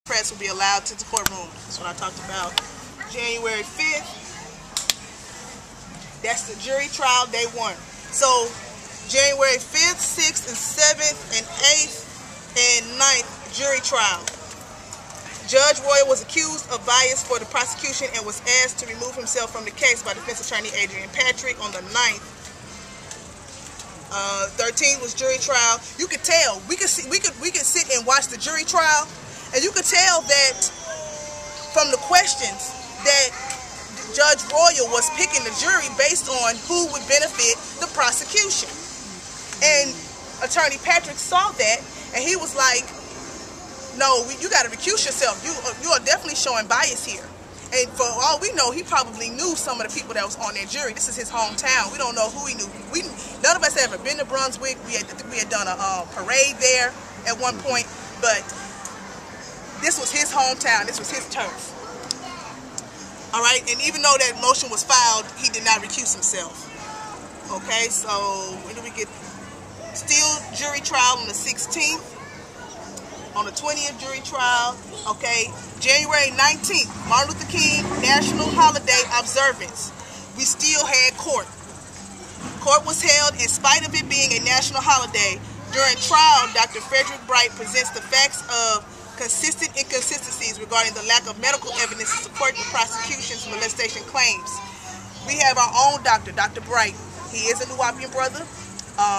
press will be allowed to the courtroom. That's what I talked about. January 5th, that's the jury trial, day 1. So January 5th, 6th, and 7th, and 8th, and 9th, jury trial. Judge Royal was accused of bias for the prosecution and was asked to remove himself from the case by defense attorney Adrian Patrick on the 9th. 13th was jury trial. You could tell. We could sit and watch the jury trial, and you could tell that from the questions that Judge Royal was picking the jury based on who would benefit the prosecution. And Attorney Patrick saw that, and he was like, no, you got to recuse yourself. You are definitely showing bias here. And for all we know, he probably knew some of the people that was on that jury. This is his hometown. We don't know who he knew. None of us had ever been to Brunswick. I think we had done a parade there at one point, but this was his hometown. This was his turf. All right, and even though that motion was filed, he did not recuse himself. Okay, so when do we get? Still jury trial on the 16th. On the 20th, jury trial. Okay, January 19th, Martin Luther King National Holiday Observance. We still had court. Court was held in spite of it being a national holiday. During trial, Dr. Frederick Bright presents the facts of consistent inconsistencies regarding the lack of medical evidence to support the prosecution's molestation claims. We have our own doctor, Dr. Bright. He is a Nuwapian brother.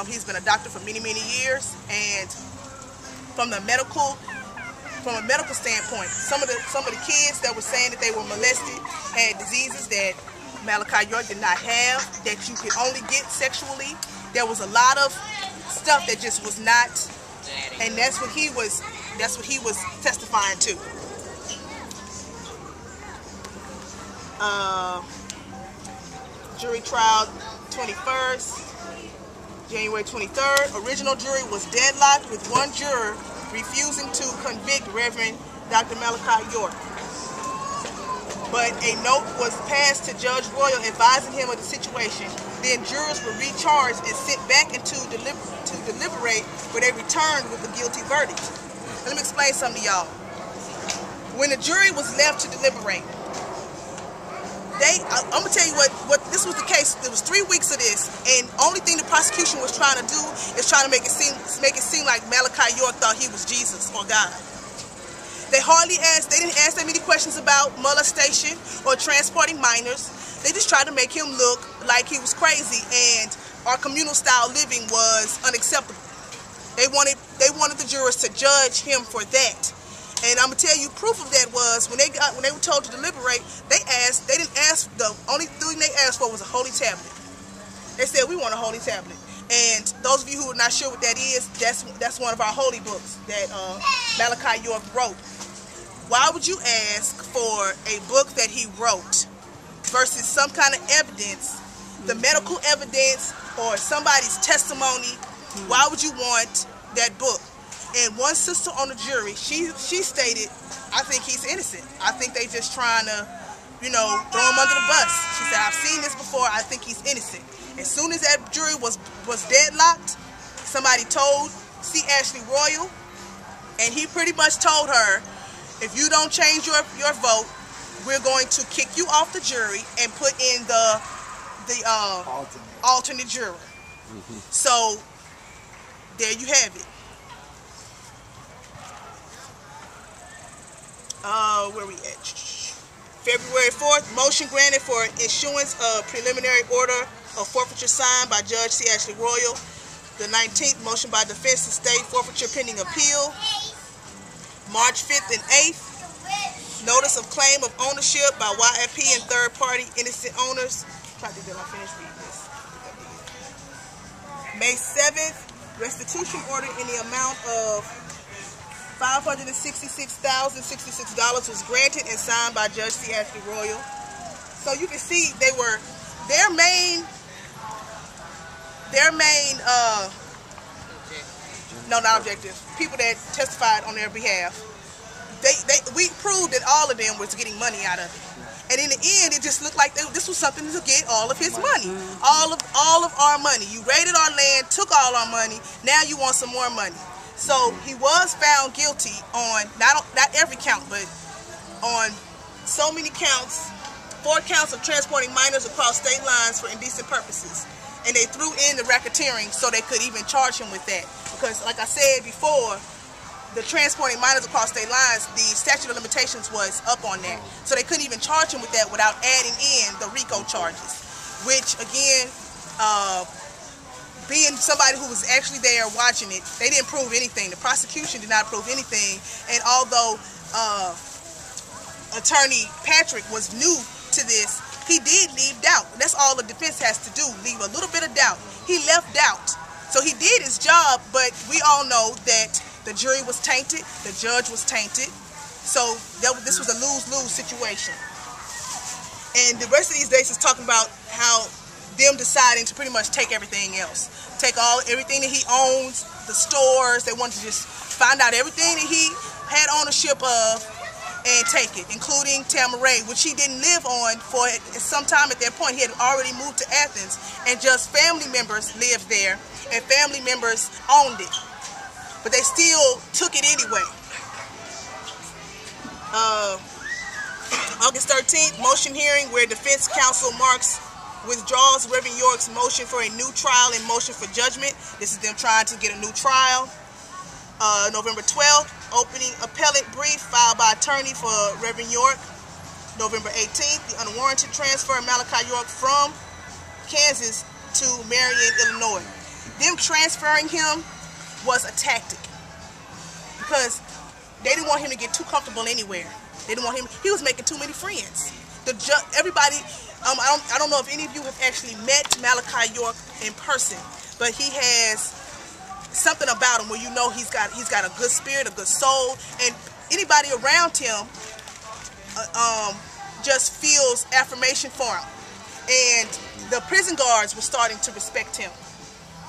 He's been a doctor for many, many years, and from a medical standpoint, some of the kids that were saying that they were molested had diseases that Malachi York did not have, that you could only get sexually. There was a lot of stuff that just was not, and that's what he was testifying to. Jury trial 21st. January 23rd, original jury was deadlocked with one juror refusing to convict Reverend Dr. Malachi York. But a note was passed to Judge Royal advising him of the situation. Then jurors were recharged and sent back to deliberate, where they returned with a guilty verdict. Let me explain something to y'all. When the jury was left to deliberate, I'm gonna tell you what this was the case. There was 3 weeks of this, and only thing the prosecution was trying to do is trying to make it seem like Malachi York thought he was Jesus or God. They didn't ask that many questions about molestation or transporting minors. They just tried to make him look like he was crazy, and our communal style living was unacceptable. They wanted the jurors to judge him for that. And I'm gonna tell you, proof of that was when they were told to deliberate, the only thing they asked for was a holy tablet. They said, we want a holy tablet. And those of you who are not sure what that is, that's one of our holy books that Malachi York wrote. Why would you ask for a book that he wrote versus some kind of evidence, the medical evidence or somebody's testimony? Why would you want that book? And one sister on the jury, she stated, I think he's innocent. I think they just trying to, throw him under the bus. She said, I've seen this before. I think he's innocent. As soon as that jury was deadlocked, somebody told C. Ashley Royal, and he pretty much told her, if you don't change your vote, we're going to kick you off the jury and put in the alternate juror. So there you have it. Where we at? February 4th, motion granted for issuance of preliminary order of forfeiture signed by Judge C. Ashley Royal. The 19th, motion by defense to stay forfeiture pending appeal. March 5th and 8th, notice of claim of ownership by YFP and third-party innocent owners. Try to get my finish reading this. May 7th, restitution order in the amount of $566,066 was granted and signed by Judge C. Ashley Royal. So you can see their main no, not objective, people that testified on their behalf. We proved that all of them was getting money out of it. And in the end, it just looked like this was something to get all of his money. All of our money. You raided our land, took all our money, now you want some more money. So he was found guilty on not every count, but on so many counts, 4 counts of transporting minors across state lines for indecent purposes. And they threw in the racketeering so they could even charge him with that. Because like I said before, the transporting minors across state lines, the statute of limitations was up on that. So they couldn't even charge him with that without adding in the RICO charges. Which again, being somebody who was actually there watching it, they didn't prove anything. The prosecution did not prove anything. And although Attorney Patrick was new to this, he did leave doubt. That's all the defense has to do, leave a little bit of doubt. He left doubt. So he did his job, but we all know that the jury was tainted, the judge was tainted. So this was a lose-lose situation. And the rest of these days is talking about how them deciding to pretty much take everything else. Take everything that he owns, the stores. They wanted to just find out everything that he had ownership of and take it, including Tamaray, which he didn't live on for some time at that point. He had already moved to Athens, and just family members lived there, and family members owned it. But they still took it anyway. August 13th, motion hearing where defense counsel withdraws Reverend York's motion for a new trial and motion for judgment. This is them trying to get a new trial. November 12th, opening appellate brief filed by attorney for Reverend York. November 18th, the unwarranted transfer of Malachi York from Kansas to Marion, Illinois. Them transferring him was a tactic because they didn't want him to get too comfortable anywhere. They didn't want him. He was making too many friends. Everybody. I don't know if any of you have actually met Malachi York in person, but he has something about him where you know he's got a good spirit, a good soul, and anybody around him just feels affirmation for him. And the prison guards were starting to respect him.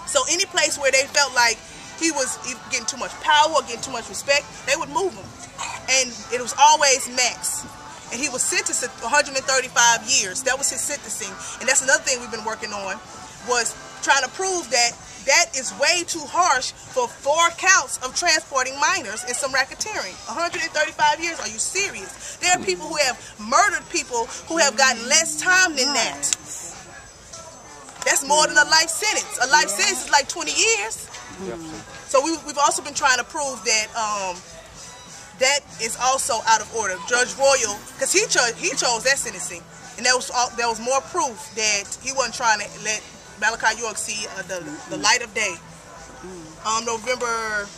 So any place where they felt like he was getting too much power or getting too much respect, they would move him. And it was always max. And he was sentenced to 135 years. That was his sentencing. And that's another thing we've been working on, was trying to prove that that is way too harsh for 4 counts of transporting minors and some racketeering. 135 years? Are you serious? There are people who have murdered people who have gotten less time than that. That's more than a life sentence. A life sentence is like 20 years. So we've also been trying to prove that that is also out of order. Judge Royal, because he chose that sentencing, and there was more proof that he wasn't trying to let Malachi York see the light of day. November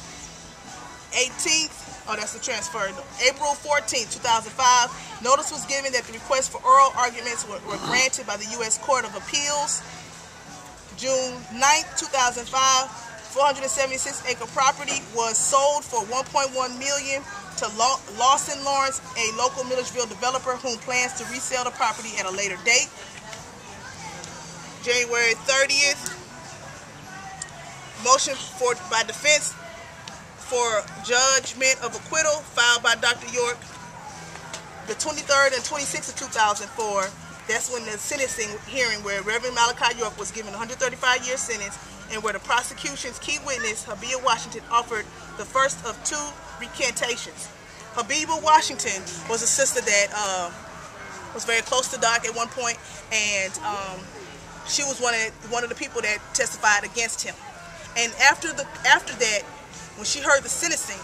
18th, oh, that's the transfer. April 14th, 2005, notice was given that the request for oral arguments were granted by the U.S. Court of Appeals. June 9th, 2005, 476-acre property was sold for $1.1 million to Lawson Lawrence, a local Millersville developer whom plans to resell the property at a later date. January 30th, motion by defense for judgment of acquittal filed by Dr. York. The 23rd and 26th of 2004, that's when the sentencing hearing where Reverend Malachi York was given a 135-year sentence, and where the prosecution's key witness, Habiba Washington, offered the first of 2 recantations. Habiba Washington was a sister that was very close to Doc at one point, and she was one of the people that testified against him. And after that, when she heard the sentencing,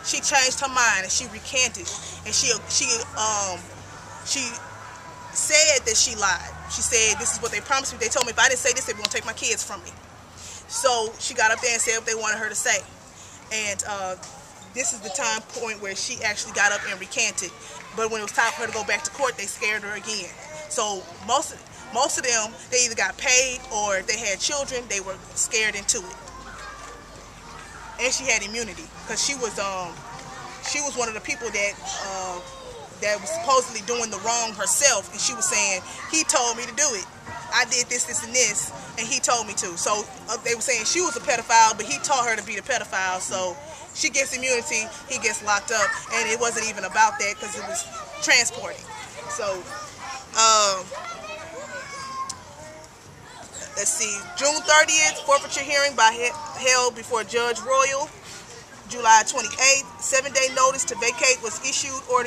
she changed her mind and she recanted, and she said that she lied. She said, "This is what they promised me. They told me if I didn't say this, they were going to take my kids from me." So she got up there and said what they wanted her to say. And this is the time point where she actually got up and recanted. But when it was time for her to go back to court, they scared her again. So most of them, they either got paid or if they had children, they were scared into it. And she had immunity because she was one of the people that was supposedly doing the wrong herself, and she was saying, "He told me to do it. I did this, this, and this, and he told me to." So they were saying she was a pedophile, but he taught her to be the pedophile. So she gets immunity, he gets locked up, and it wasn't even about that because it was transporting. So let's see, June 30th, forfeiture hearing held before Judge Royal. July 28th, 7-day notice to vacate was issued. Order